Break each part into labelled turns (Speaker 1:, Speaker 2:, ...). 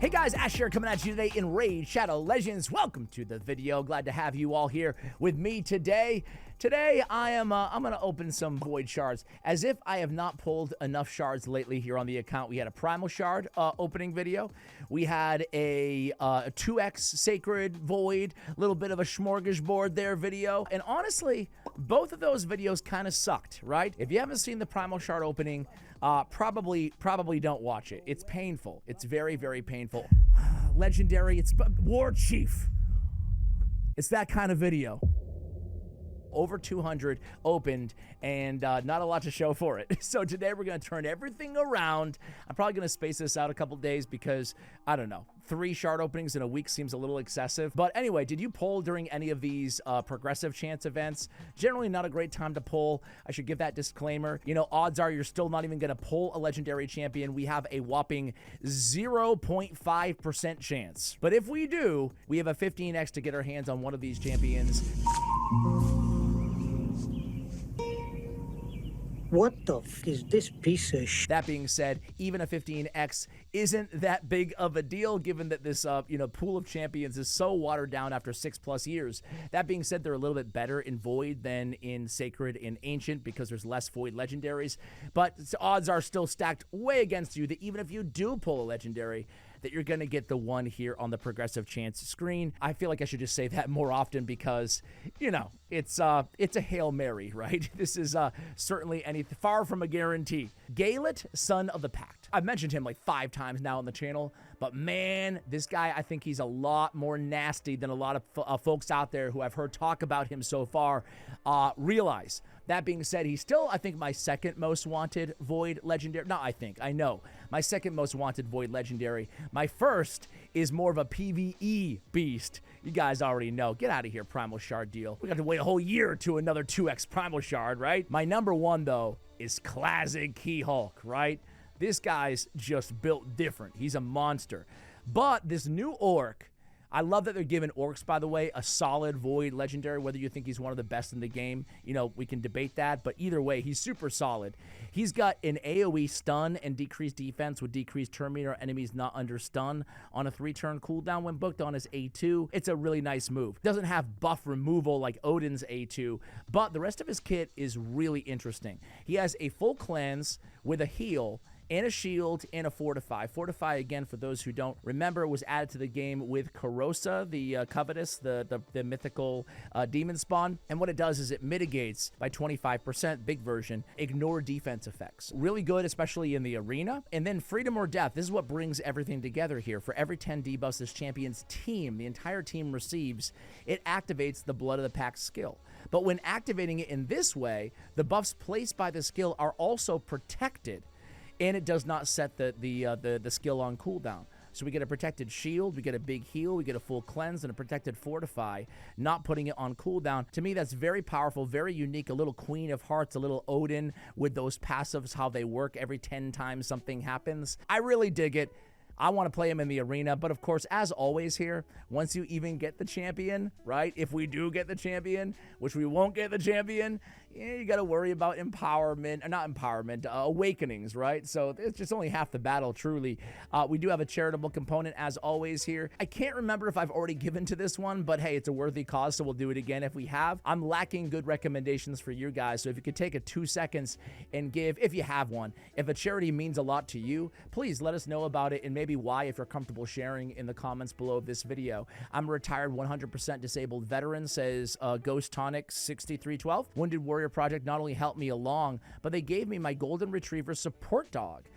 Speaker 1: Hey guys, Ash here coming at you today in Raid Shadow Legends. Welcome to the video. Glad to have you all here with me today. Today I'm gonna open some void shards. As if I have not pulled enough shards lately here on the account. We had a primal shard opening video. We had a 2x sacred void, a little bit of a smorgasbord there video. And honestly, both of those videos kind of sucked, right? If you haven't seen the primal shard opening, probably don't watch it. It's painful. It's very, very painful. Legendary, it's War Chief. It's that kind of video. Over 200 opened and not a lot to show for it. So today we're going to turn everything around. I'm probably going to space this out a couple days because, I don't know, 3 shard openings in a week seems a little excessive. But anyway, did you pull during any of these progressive chance events? Generally not a great time to pull. I should give that disclaimer. You know, odds are you're still not even going to pull a legendary champion. We have a whopping 0.5% chance. But if we do, we have a 15x to get our hands on one of these champions.
Speaker 2: What the f is this piece of sh?
Speaker 1: That being said, even a 15x isn't that big of a deal given that this pool of champions is so watered down after 6+ years. That being said, they're a little bit better in Void than in Sacred and Ancient because there's less Void legendaries, but odds are still stacked way against you that even if you do pull a legendary, that you're going to get the one here on the progressive chance screen. I feel like I should just say that more often because, you know, it's a Hail Mary, right? This is certainly far from a guarantee. Gaellut, Son of the Pact. I've mentioned him like 5 times now on the channel, but man, this guy, I think he's a lot more nasty than a lot of folks out there who I've heard talk about him so far realize. That being said, he's still, I think, my second most wanted Void legendary. No, I know. My second most wanted Void legendary. My first is more of a PvE beast. You guys already know. Get out of here, Primal Shard deal. We got to wait a whole year to another 2x Primal Shard, right? My number one, though, is classic Key Hulk, right? This guy's just built different. He's a monster. But this new orc, I love that they're giving orcs, by the way, a solid Void legendary, whether you think he's one of the best in the game. You know, we can debate that, but either way, he's super solid. He's got an AoE stun and decreased defense with decreased turn meter, enemies not under stun on a 3-turn cooldown when booked on his A2. It's a really nice move. Doesn't have buff removal like Odin's A2, but the rest of his kit is really interesting. He has a full cleanse with a heal and a shield, and a fortify. Fortify, again, for those who don't remember, was added to the game with Karosa, the Covetous, the mythical demon spawn. And what it does is it mitigates by 25%, big version, ignore defense effects. Really good, especially in the arena. And then Freedom or Death. This is what brings everything together here. For every 10 debuffs this champion's team, the entire team receives, it activates the Blood of the Pact skill. But when activating it in this way, the buffs placed by the skill are also protected, and it does not set the skill on cooldown. So we get a protected shield, we get a big heal, we get a full cleanse, and a protected fortify, not putting it on cooldown. To me, that's very powerful, very unique, a little Queen of Hearts, a little Odin with those passives, how they work every 10 times something happens. I really dig it. I want to play him in the arena, but of course, as always here, once you even get the champion, right? If we do get the champion, which we won't get the champion, you got to worry about empowerment, or not empowerment, awakenings, right? So it's just only half the battle, truly. We do have a charitable component, as always, here. I can't remember if I've already given to this one, but hey, it's a worthy cause, so we'll do it again if we have. I'm lacking good recommendations for you guys, so if you could take 2 seconds and give, if you have one, if a charity means a lot to you, please let us know about it and maybe why, if you're comfortable sharing in the comments below this video. I'm a retired 100% disabled veteran, says Ghost Tonic 6312. Wounded Warrior Project not only helped me along, but they gave me my golden retriever support dog.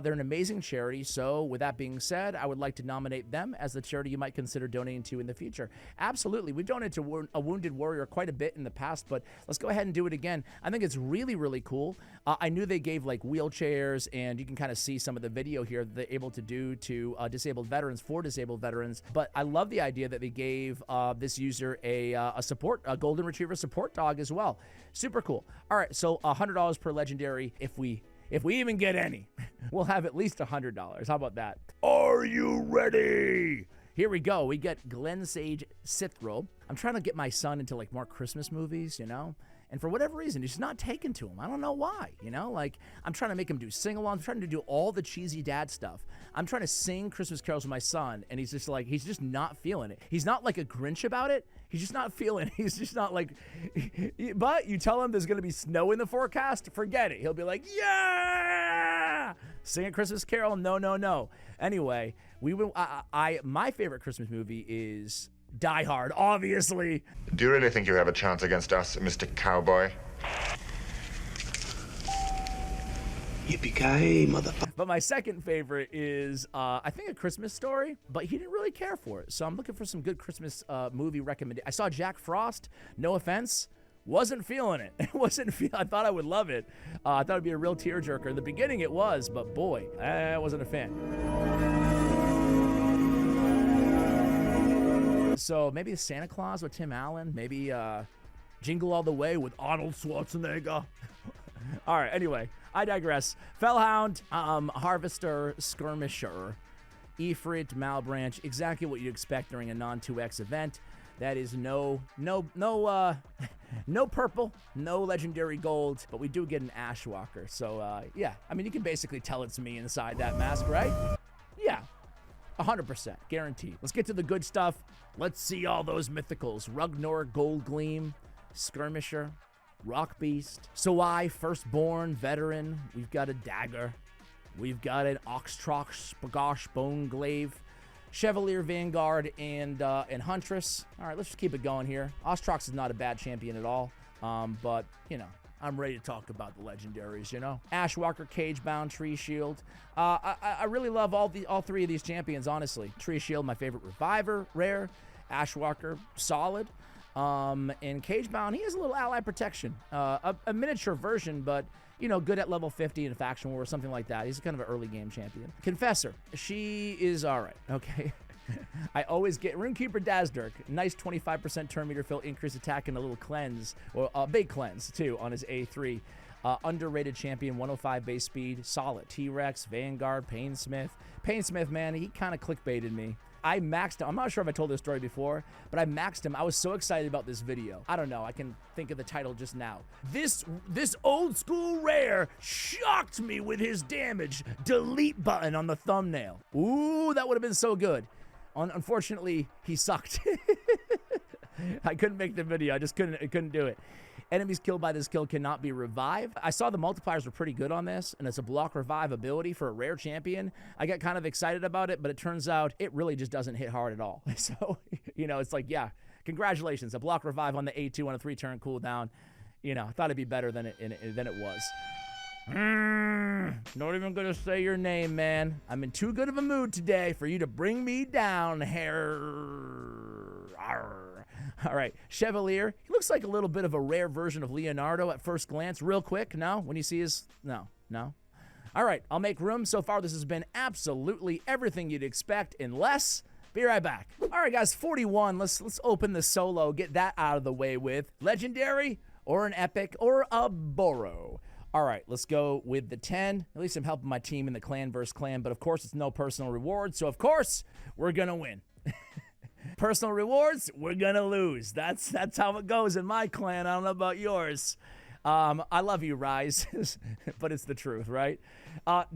Speaker 1: They're an amazing charity, so with that being said, I would like to nominate them as the charity you might consider donating to in the future. Absolutely. We've donated to a Wounded Warrior quite a bit in the past, but let's go ahead and do it again. I think it's really, really cool. I knew they gave like wheelchairs, and you can kind of see some of the video here that they're able to do to disabled veterans, for disabled veterans, but I love the idea that they gave this user a golden retriever support dog as well. Super cool. All right, so $100 per legendary if we even get any. We'll have at least $100. How about that? Are you ready? Here we go. We get Glen Sage Sith Robe. I'm trying to get my son into like more Christmas movies, you know? And for whatever reason, he's not taken to him. I don't know why, you know? Like, I'm trying to make him do sing-alongs. I'm trying to do all the cheesy dad stuff. I'm trying to sing Christmas carols with my son, and he's just not feeling it. He's not like a Grinch about it. He's just not feeling it. He's just not like, but you tell him there's going to be snow in the forecast, forget it. He'll be like, yeah! Sing a Christmas carol? No. Anyway, my favorite Christmas movie is Die Hard, obviously.
Speaker 3: Do you really think you have a chance against us, Mr. Cowboy?
Speaker 2: Yippee-ki-yay, motherfucker.
Speaker 1: But my second favorite is, I think, A Christmas Story, but he didn't really care for it. So I'm looking for some good Christmas movie recommendation. I saw Jack Frost, no offense, wasn't feeling it. I thought I would love it. I thought it'd be a real tearjerker. In the beginning it was, but boy, I wasn't a fan. So maybe Santa Claus with Tim Allen, maybe Jingle All the Way with Arnold Schwarzenegger. All right, anyway, I digress. Fellhound, Harvester, Skirmisher, Ifrit, Malbranch, exactly what you'd expect during a non-2X event. That is no purple, no legendary gold, but we do get an Ashwalker. So, yeah, I mean, you can basically tell it's me inside that mask, right? Yeah, 100%, guaranteed. Let's get to the good stuff. Let's see all those mythicals. Rugnor, Gold Gleam, Skirmisher, Rock Beast, Sawai, Firstborn, Veteran. We've got a Dagger. We've got an Oxtrox, Spagosh, Boneglaive, Chevalier, Vanguard, and Huntress. All right, let's just keep it going here. Ostrox is not a bad champion at all, but, you know, I'm ready to talk about the legendaries, you know? Ashwalker, Cagebound, Tree Shield. I really love all three of these champions, honestly. Tree Shield, my favorite reviver, rare. Ashwalker, solid. And Cagebound, he has a little ally protection. A miniature version, but, you know, good at level 50 in Faction War or something like that. He's kind of an early game champion. Confessor, she is all right, okay? I always get Runekeeper Dazdurk, nice 25% turn meter fill, increased attack, and a little cleanse, or a big cleanse, too, on his A3. Underrated champion, 105 base speed, solid. T-Rex, Vanguard, Painsmith. Painsmith, man, he kind of clickbaited me. I maxed him. I'm not sure if I told this story before, but I maxed him. I was so excited about this video. I don't know. I can think of the title just now. This old school rare shocked me with his damage. Delete button on the thumbnail. Ooh, that would have been so good. Unfortunately, he sucked. I couldn't make the video. I just couldn't do it. Enemies killed by this kill cannot be revived. I saw the multipliers were pretty good on this, and it's a block revive ability for a rare champion. I got kind of excited about it, but it turns out it really just doesn't hit hard at all. So, you know, it's like, yeah, congratulations. A block revive on the A2 on a 3-turn cooldown. You know, I thought it'd be better than it was. Not even gonna say your name, man. I'm in too good of a mood today for you to bring me down, hair. All right, Chevalier. He looks like a little bit of a rare version of Leonardo at first glance. Real quick, no? When you see his... No. All right, I'll make room. So far, this has been absolutely everything you'd expect and less. Be right back. All right, guys, 41. Let's open the solo, get that out of the way with legendary or an epic or a Boro. All right, let's go with the 10. At least I'm helping my team in the clan versus clan, but of course, it's no personal reward. So, of course, we're going to win. Personal rewards, we're gonna lose. That's how it goes in my clan. I don't know about yours. I love you, Rise, but it's the truth, right?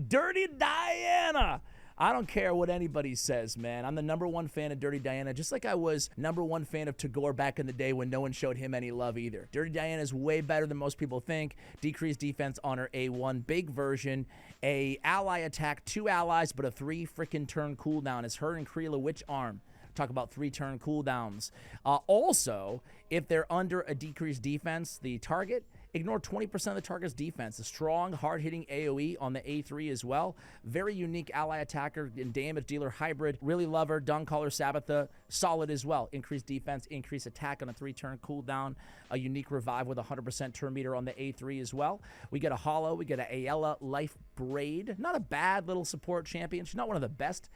Speaker 1: Dirty Diana. I don't care what anybody says, man. I'm the #1 fan of Dirty Diana, just like I was #1 fan of Tagore back in the day when no one showed him any love either. Dirty Diana is way better than most people think. Decreased defense on her A1, big version. A ally attack, 2 allies, but a 3 freaking turn cooldown. It's her and Kreela Witch Arm. Talk about 3-turn cooldowns. Also, if they're under a decreased defense, the target, ignore 20% of the target's defense. A strong, hard-hitting AoE on the A3 as well. Very unique ally attacker and damage dealer hybrid. Really love her. Dawncaller Sabbatha, solid as well. Increased defense, increased attack on a 3-turn cooldown. A unique revive with 100% turn meter on the A3 as well. We get a Hollow. We get a Aella Life Braid. Not a bad little support champion. She's not one of the best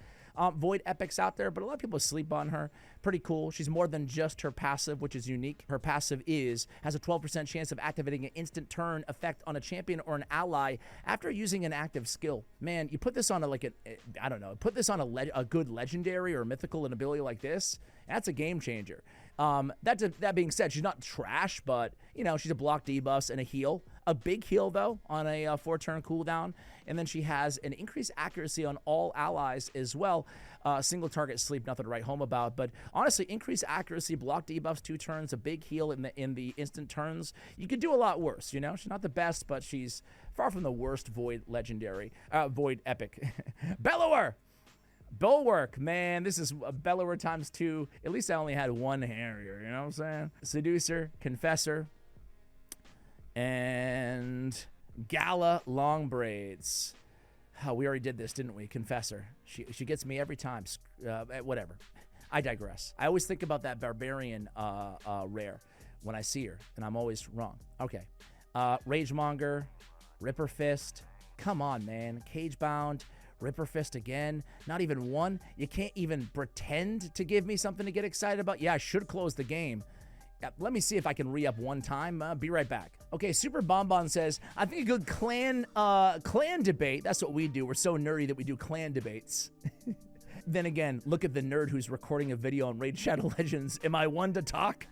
Speaker 1: Void epics out there, but a lot of people sleep on her. Pretty cool. She's more than just her passive, which is unique. Her passive has a 12% chance of activating an instant turn effect on a champion or an ally after using an active skill. Man, you put this on put this on a good legendary or mythical ability like this, that's a game changer. That being said, she's not trash, but, you know, she's a block debuffs and a heal. A big heal, though, on a 4-turn cooldown. And then she has an increased accuracy on all allies as well. Single target sleep, nothing to write home about. But honestly, increased accuracy, block debuffs, 2 turns, a big heal in the instant turns. You could do a lot worse, you know? She's not the best, but she's far from the worst Void legendary. Void epic. Bellower! Bulwark, man, this is a Bellower times 2. At least I only had 1 Harrier, you know what I'm saying? Seducer, Confessor, and Gala long braids. Oh, we already did this, didn't we? Confessor. She gets me every time. Whatever. I digress. I always think about that Barbarian rare when I see her, and I'm always wrong. Okay. Ragemonger, Ripper Fist. Come on, man. Cagebound. Ripper Fist again. Not even 1. You can't even pretend to give me something to get excited about. Yeah, I should close the game. Let me see if I can re-up 1 time. Be right back. Okay, Super Bonbon says, I think a good clan debate. That's what we do. We're so nerdy that we do clan debates. Then again, look at the nerd who's recording a video on Raid Shadow Legends. Am I one to talk?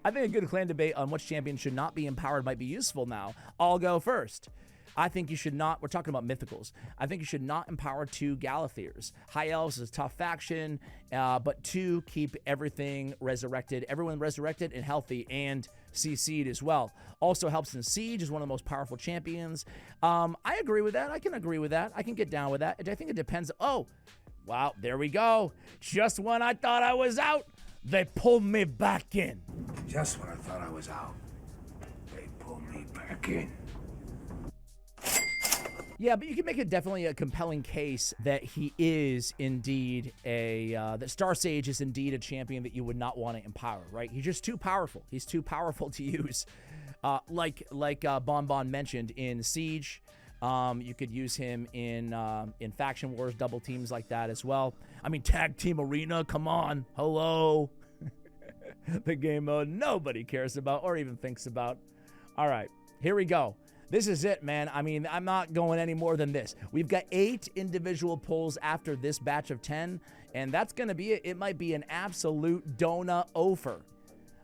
Speaker 1: I think a good clan debate on which champion should not be empowered might be useful now. I'll go first. I think you should not, we're talking about mythicals, I think you should not empower 2 Galatheers. High Elves is a tough faction, but 2 keep everything resurrected, everyone resurrected and healthy, and CC'd as well. Also helps in Siege, is one of the most powerful champions. I agree with that. I can agree with that. I can get down with that. I think it depends. Oh, wow, there we go. Just when I thought I was out, they pulled me back in.
Speaker 4: Just when I thought I was out, they pulled me back in.
Speaker 1: Yeah, but you can make it definitely a compelling case that he is indeed that Star Sage is indeed a champion that you would not want to empower, right? He's just too powerful. He's too powerful to use. Like Bonbon mentioned in Siege, you could use him in Faction Wars, double teams like that as well. I mean, Tag Team Arena, come on, hello. The game mode nobody cares about or even thinks about. All right, here we go. This is it, man. I mean, I'm not going any more than this. We've got 8 individual pulls after this batch of 10, and that's going to be it. It might be an absolute donut offer.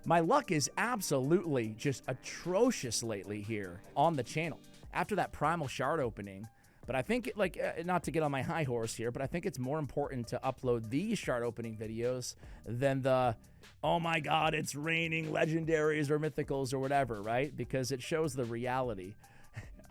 Speaker 1: My luck is absolutely just atrocious lately here on the channel after that Primal Shard opening. But I think, not to get on my high horse here, but I think it's more important to upload these shard opening videos than the, oh my God, it's raining legendaries or mythicals or whatever, right? Because it shows the reality.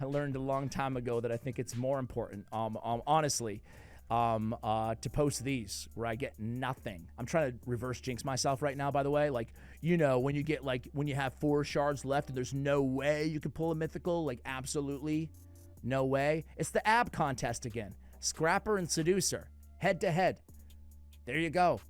Speaker 1: I learned a long time ago that I think it's more important, honestly, to post these where I get nothing. I'm trying to reverse jinx myself right now, by the way. Like, you know, when you get, when you have 4 shards left and there's no way you can pull a mythical, like, absolutely no way. It's the ab contest again. Scrapper and Seducer, head to head. There you go.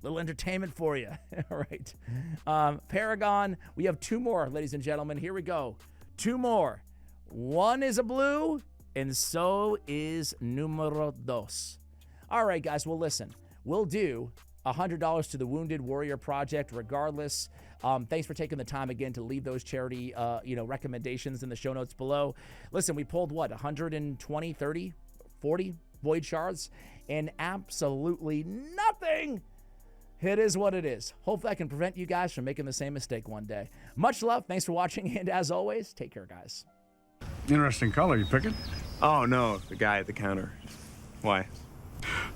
Speaker 1: Little entertainment for you. All right. Paragon, we have 2 more, ladies and gentlemen. Here we go. 2 more. 1 is a blue, and so is numero 2. All right, guys. Well, listen, we'll do $100 to the Wounded Warrior Project regardless. Thanks for taking the time again to leave those charity recommendations in the show notes below. Listen, we pulled what, 120, 30, 40 Void Shards, and absolutely nothing. It is what it is. Hopefully I can prevent you guys from making the same mistake one day. Much love. Thanks for watching, and as always, take care, guys.
Speaker 4: Interesting color. You pick it?
Speaker 5: Oh, no, the guy at the counter. Why?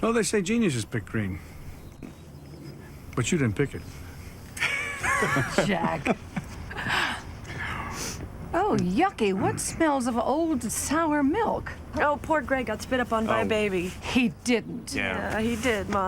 Speaker 4: No, they say geniuses pick green. But you didn't pick it.
Speaker 6: Jack. Oh, yucky. What smells of old sour milk?
Speaker 7: Oh, poor Greg got spit up on by a baby.
Speaker 6: He didn't.
Speaker 5: Yeah.
Speaker 7: Yeah, he did, Mom.